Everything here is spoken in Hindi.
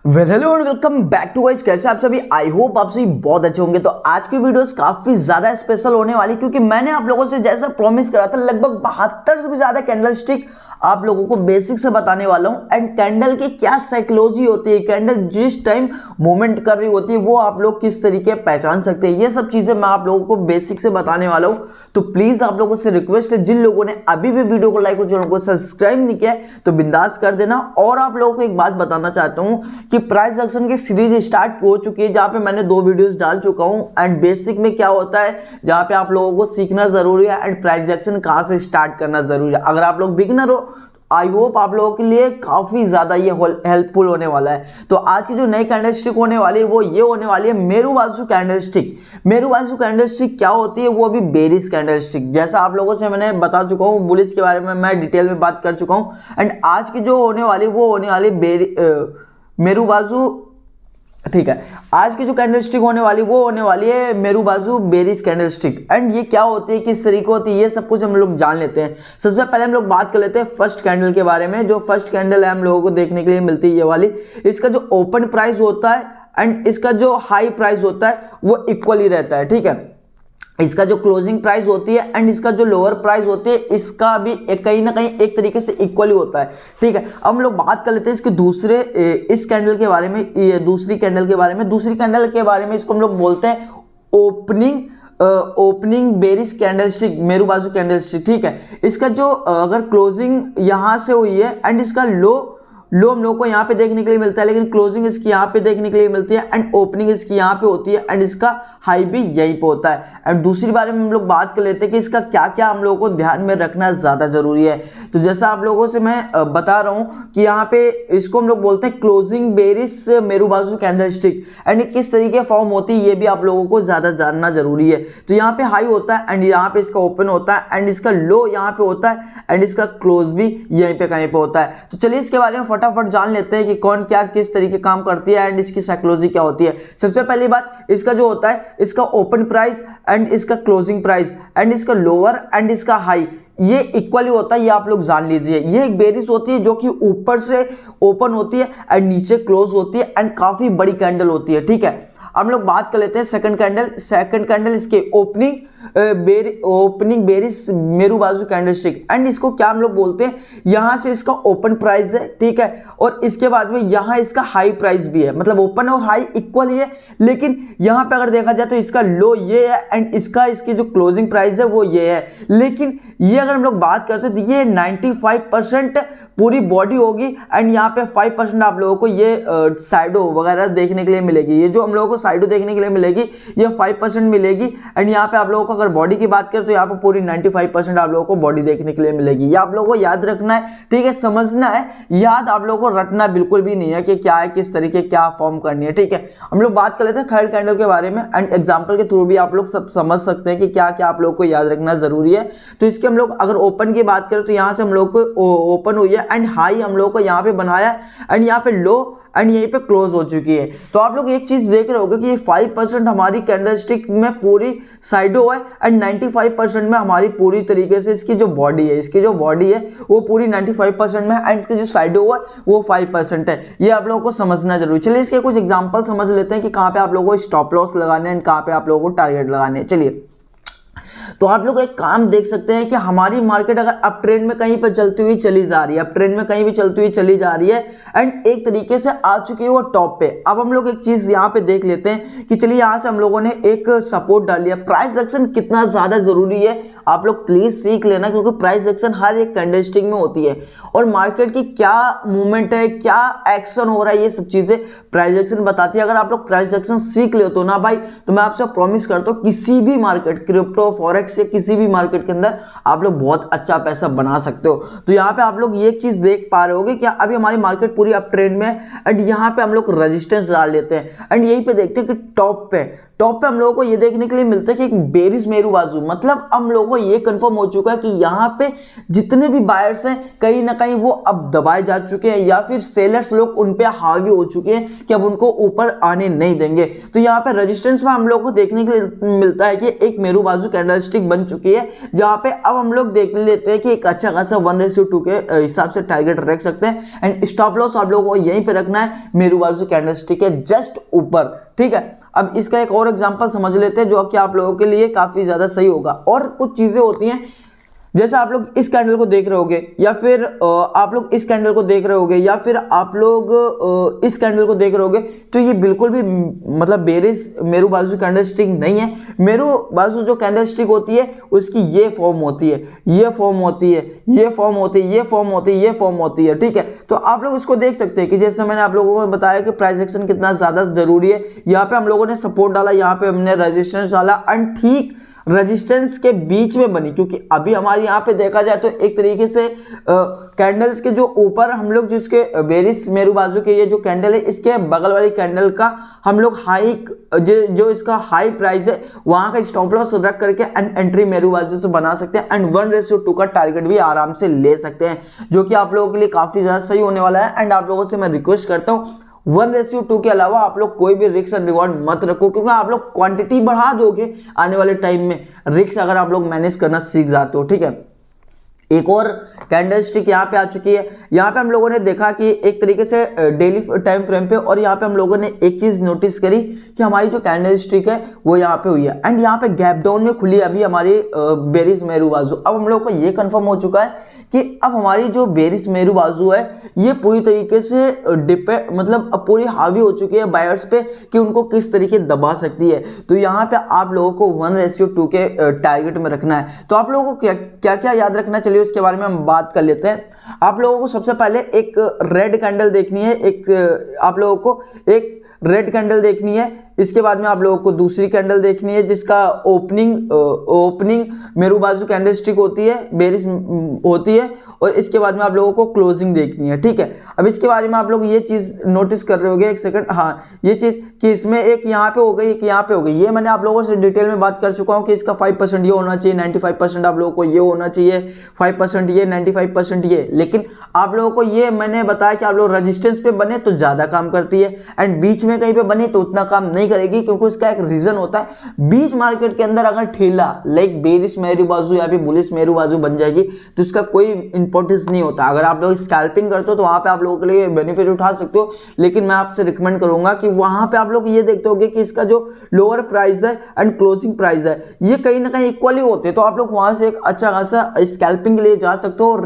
Hello and welcome back to guys. कैसे आप सभी? आई होप आप सभी बहुत अच्छे होंगे। तो आज की वीडियोस काफी ज्यादा स्पेशल होने वाली, क्योंकि मैंने आप लोगों से जैसा प्रॉमिस करा था लगभग 72 से भी ज्यादा कैंडल स्टिक आप लोगों को बेसिक से बताने वाला हूं। एंड कैंडल की क्या साइकोलॉजी होती है, कैंडल जिस टाइम मूवमेंट कर रही होती है वो आप लोग किस तरीके पहचान सकते हैं, ये सब चीजें मैं आप लोगों को बेसिक से बताने वाला हूं। तो प्लीज आप लोगों से रिक्वेस्ट है, जिन लोगों ने अभी भी वीडियो को लाइक और चैनल को सब्सक्राइब नहीं किया है तो बिंदास कर देना। और आप लोगों को एक बात बताना चाहता हूं कि प्राइस एक्शन की सीरीज स्टार्ट हो चुकी है, जहां पे मैंने 2 वीडियोस डाल चुका हूं। एंड बेसिक में क्या होता है, जहां पे आप लोगों को सीखना जरूरी है एंड प्राइस एक्शन कहां से स्टार्ट करना जरूरी है। अगर आप लोग बिगिनर हो, आई होप आप लोगों के लिए काफी ज्यादा ये हेल्पफुल होने वाला है। तो आज की जो नई कैंडल स्टिक होने वाली है वो ये होने वाली है मेरू बाजू कैंडल स्टिक। मेरू बाजू कैंडल स्टिक क्या होती है, वो अभी बेरिश कैंडल स्टिक। जैसा आप लोगों से मैंने बता चुका हूँ, बुलिश के बारे में मैं डिटेल में बात कर चुका हूँ। एंड आज की जो होने वाली वो होने वाली मेरू बाजू, ठीक है। आज की जो कैंडल स्टिक होने वाली वो होने वाली है मेरू बाजू बेरिश कैंडल स्टिक। एंड ये क्या होती है, किस तरीके होती है, ये सब कुछ हम लोग जान लेते हैं। सबसे पहले हम लोग बात कर लेते हैं फर्स्ट कैंडल के बारे में। जो फर्स्ट कैंडल है हम लोगों को देखने के लिए मिलती है ये वाली। इसका जो ओपन प्राइस होता है एंड इसका जो हाई प्राइस होता है वो इक्वली रहता है, ठीक है। इसका जो क्लोजिंग प्राइस होती है एंड इसका जो लोअर प्राइस होती है इसका भी कहीं ना कहीं एक तरीके से इक्वली होता है, ठीक है। अब हम लोग बात कर लेते हैं इसके दूसरे इस कैंडल के बारे में, ये दूसरी कैंडल के बारे में। दूसरी कैंडल के बारे में इसको हम लोग बोलते हैं opening bearish candle stick, Meru बाजू कैंडल स्टिक, ठीक है। इसका जो अगर क्लोजिंग यहां से हुई है एंड इसका लो हम लोग को यहाँ पे देखने के लिए मिलता है, लेकिन क्लोजिंग इसकी यहाँ पे देखने के लिए मिलती है एंड ओपनिंग इसकी यहाँ पे होती है एंड इसका हाई भी यहीं पे होता है। एंड दूसरी बारे में हम लोग बात कर लेते हैं कि इसका क्या क्या हम लोगों को ध्यान में रखना ज्यादा जरूरी है। तो जैसा आप लोगों से मैं बता रहा हूँ कि यहाँ पे इसको हम लोग बोलते हैं क्लोजिंग बेरिश मेरू बाजू कैंडल स्टिक। एंड किस तरीके फॉर्म होती है ये भी आप लोगों को ज्यादा जानना जरूरी है। तो यहाँ पे हाई होता है एंड यहाँ पे इसका ओपन होता है एंड इसका लो यहाँ पे होता है एंड इसका क्लोज भी यहीं पे कहीं पे होता है। तो चलिए इसके बारे में फटाफट जान लेते हैं कि कौन क्या किस तरीके काम करती है एंड इसकी साइकोलॉजी क्या होती है। सबसे पहली बात, इसका जो होता है इसका ओपन प्राइस एंड इसका क्लोजिंग प्राइस एंड इसका लोअर एंड इसका हाई ये इक्वली होता है, ये आप लोग जान लीजिए। ये एक बेरिश होती है जो कि ऊपर से ओपन होती है एंड नीचे क्लोज होती है एंड काफी बड़ी कैंडल होती है, ठीक है। हम लोग बात कर लेते हैं सेकंड कैंडल इसके ओपनिंग बेरिश मेरू बाजू कैंडल स्टिक। एंड इसको क्या हम लोग बोलते हैं, यहां से इसका ओपन प्राइस है, ठीक है, और इसके बाद में यहां इसका हाई प्राइस भी है, मतलब ओपन और हाई इक्वल ही है। लेकिन यहां पे अगर देखा जाए तो इसका लो ये है एंड इसकी जो क्लोजिंग प्राइस है वो ये है। लेकिन ये अगर हम लोग बात करते हैं तो ये 95% पूरी बॉडी होगी एंड यहाँ पे 5% आप लोगों को ये साइडो वगैरह देखने के लिए मिलेगी। ये जो हम लोगों को साइडो देखने के लिए मिलेगी ये 5% मिलेगी। एंड यहाँ पे आप लोगों को अगर बॉडी की बात करें तो यहाँ पे पूरी 95% आप लोगों को बॉडी देखने के लिए मिलेगी। ये आप लोगों को याद रखना है, ठीक है, समझना है, याद आप लोगों को रटना बिल्कुल भी नहीं है कि क्या है, किस तरीके क्या फॉर्म करनी है, ठीक है। हम लोग बात कर लेते हैं थर्ड कैंडल के बारे में एंड एग्जाम्पल के थ्रू भी आप लोग सब समझ सकते हैं कि क्या क्या आप लोगों को याद रखना जरूरी है। तो इसके हम लोग अगर ओपन की बात करें तो यहाँ से हम लोग को ओपन हुई है एंड हाई हम लोगों को यहाँ पे बनाया एंड यहाँ पे लो एंड यहीं पे क्लोज हो चुकी है। तो आप लोग एक चीज देख रहे होंगे कि ये 5% हमारी कैंडल स्टिक में पूरी साइडो है एंड 95% में हमारी पूरी तरीके से इसकी जो बॉडी है वो पूरी 95% में एंड इसकी जो साइडो है वो 5% है। ये आप लोगों को समझना जरूरी। चलिए इसके कुछ एग्जाम्पल समझ लेते हैं कि कहाँ पे आप लोगों को स्टॉप लॉस लगाने हैं, कहाँ पे आप लोगों को टारगेट लगाने हैं। चलिए, तो आप लोग एक काम देख सकते हैं कि हमारी मार्केट अगर अप ट्रेंड में कहीं पर चलती हुई चली जा रही है, अप ट्रेंड में कहीं भी चलती हुई चली जा रही है एंड एक तरीके से आ चुकी है वो टॉप पे। अब हम लोग एक चीज यहाँ पे देख लेते हैं कि चलिए यहाँ से हम लोगों ने एक सपोर्ट डाल लिया। प्राइस एक्शन कितना ज्यादा जरूरी है आप लोग प्लीज सीख लेना, क्योंकि प्राइस एक्शन हर एक कैंडल स्टिक में होती है और मार्केट की क्या मूवमेंट है, क्या एक्शन हो रहा है, ये सब चीजें प्राइस एक्शन बताती है। अगर आप लोग प्राइस एक्शन सीख लेते हो ना भाई, तो मैं आपसे प्रॉमिस करता हूँ किसी भी मार्केट, क्रिप्टो फॉरेक्स से किसी भी मार्केट के अंदर आप लोग बहुत अच्छा पैसा बना सकते हो। तो यहाँ पे आप लोग ये चीज देख पा रहे होगे कि अभी हमारी मार्केट पूरी अप ट्रेंड में है एंड यहाँ पे हम लोग रेजिस्टेंस डाल लेते हैं एंड यहीं पे देखते हैं कि टॉप पे हम लोगों को ये देखने के लिए मिलता है कि एक बेरिश मेरू बाजू, मतलब हम लोगों को ये कंफर्म हो चुका है कि यहाँ पे जितने भी बायर्स हैं कहीं ना कहीं वो अब दबाए जा चुके हैं या फिर सेलर्स लोग उन पे हावी हो चुके हैं कि अब उनको ऊपर आने नहीं देंगे। तो यहाँ पे रेजिस्टेंस में हम लोग को देखने के लिए मिलता है कि एक मेरू बाजू कैंडलस्टिक बन चुकी है, जहाँ पे अब हम लोग देख लेते हैं कि एक अच्छा खासा 1:2 के हिसाब से टारगेट रख सकते हैं। एंड स्टॉप लॉस आप लोगों को यहीं पे रखना है मेरू बाजू कैंडलस्टिक के जस्ट ऊपर, ठीक है। अब इसका एक और एग्जांपल समझ लेते हैं जो कि आप लोगों के लिए काफी ज्यादा सही होगा। और कुछ चीजें होती हैं, जैसे आप लोग इस कैंडल को देख रहे होगे या फिर आप लोग इस कैंडल को देख रहे होगे या फिर आप लोग इस कैंडल को देख रहे होगे, तो ये बिल्कुल भी मतलब बेरिश मेरू बाजू कैंडलस्टिक नहीं है। मेरू बाजू जो कैंडलस्टिक होती है उसकी ये फॉर्म होती है, ये फॉर्म होती है, ये फॉर्म होती है, ये फॉर्म होती है, ये फॉर्म होती है, ठीक है। तो आप लोग इसको देख सकते हैं कि जैसे मैंने आप लोगों को बताया कि प्राइस एक्शन कितना ज्यादा जरूरी है। यहाँ पे हम लोगों ने सपोर्ट डाला, यहाँ पे हमने रेजिस्टेंस डाला एंड ठीक रेजिस्टेंस के बीच में बनी, क्योंकि अभी हमारे यहाँ पे देखा जाए तो एक तरीके से कैंडल्स के जो ऊपर हम लोग जिसके बेरिश मेरू बाजू के ये जो कैंडल है इसके बगल वाली कैंडल का हम लोग हाई जो इसका हाई प्राइस है वहां का स्टॉप लॉस रख करके एंट्री मेरू बाजू से बना सकते हैं एंड 1:2 का टारगेट भी आराम से ले सकते हैं, जो कि आप लोगों के लिए काफी ज्यादा सही होने वाला है। एंड आप लोगों से मैं रिक्वेस्ट करता हूँ 1:2 के अलावा आप लोग कोई भी रिस्क एंड रिवॉर्ड मत रखो, क्योंकि आप लोग क्वांटिटी बढ़ा दोगे आने वाले टाइम में रिस्क अगर आप लोग मैनेज करना सीख जाते हो, ठीक है। एक और कैंडलस्टिक यहाँ पे आ चुकी है। यहाँ पे हम लोगों ने देखा कि एक तरीके से डेली टाइम फ्रेम पे, और यहाँ पे हम लोगों ने एक चीज नोटिस करी कि हमारी जो कैंडलस्टिक है वो यहाँ पे हुई है एंड यहाँ पे गैप डाउन में खुली अभी हमारी बेरिश मेरू बाजू। अब हम लोग को ये कंफर्म हो चुका है कि अब हमारी जो बेरिश मेरू बाजू है ये पूरी तरीके से मतलब अब पूरी हावी हो चुकी है बायर्स पे कि उनको किस तरीके दबा सकती है। तो यहाँ पे आप लोगों को 1:2 के टारगेट में रखना है। तो आप लोगों को क्या क्या याद रखना, चलिए उसके बारे में हम बात कर लेते हैं। आप लोगों को सबसे पहले एक रेड कैंडल देखनी है, एक आप लोगों को एक रेड कैंडल देखनी है। इसके बाद में आप लोगों को दूसरी कैंडल देखनी है जिसका ओपनिंग मेरू बाजू कैंडलस्टिक होती है, बेरिश होती है, और इसके बाद में आप लोगों को क्लोजिंग देखनी है, ठीक है। अब इसके बारे में आप लोग ये चीज नोटिस कर रहे होंगे, एक सेकंड, हाँ ये चीज कि इसमें एक यहाँ पे हो गई, एक यहाँ पे हो गई। ये मैंने आप लोगों से डिटेल में बात कर चुका हूँ कि इसका 5% ये होना चाहिए, 95% आप लोगों को ये होना चाहिए, 5% ये, 95% ये। लेकिन आप लोगों को ये मैंने बताया कि आप लोग रेजिस्टेंस पे बने तो ज्यादा काम करती है एंड बीच में कहीं पे बने तो उतना काम नहीं करेगी, क्योंकि उसका एक रीजन होता है। बीच मार्केट के अंदर अगर ठेला लाइक बेरिश मेरू बाजू या फिर बुलिश मेरू बाजू बन जाएगी तो उसका कोई इंपॉर्टेंस नहीं होता। अगर आप लोग स्कैल्पिंग करते हो तो वहां पे आप लोगों के लिए बेनिफिट उठा सकते हो, लेकिन मैं आपसे रिकमेंड करूंगा कि वहां पे आप लोग ये देखते होगे कि इसका जो लोअर प्राइस है एंड क्लोजिंग प्राइस है ये कहीं ना कहीं इक्वली होते हैं, तो आप लोग वहां से एक अच्छा खासा स्कैल्पिंग के लिए जा सकते हो।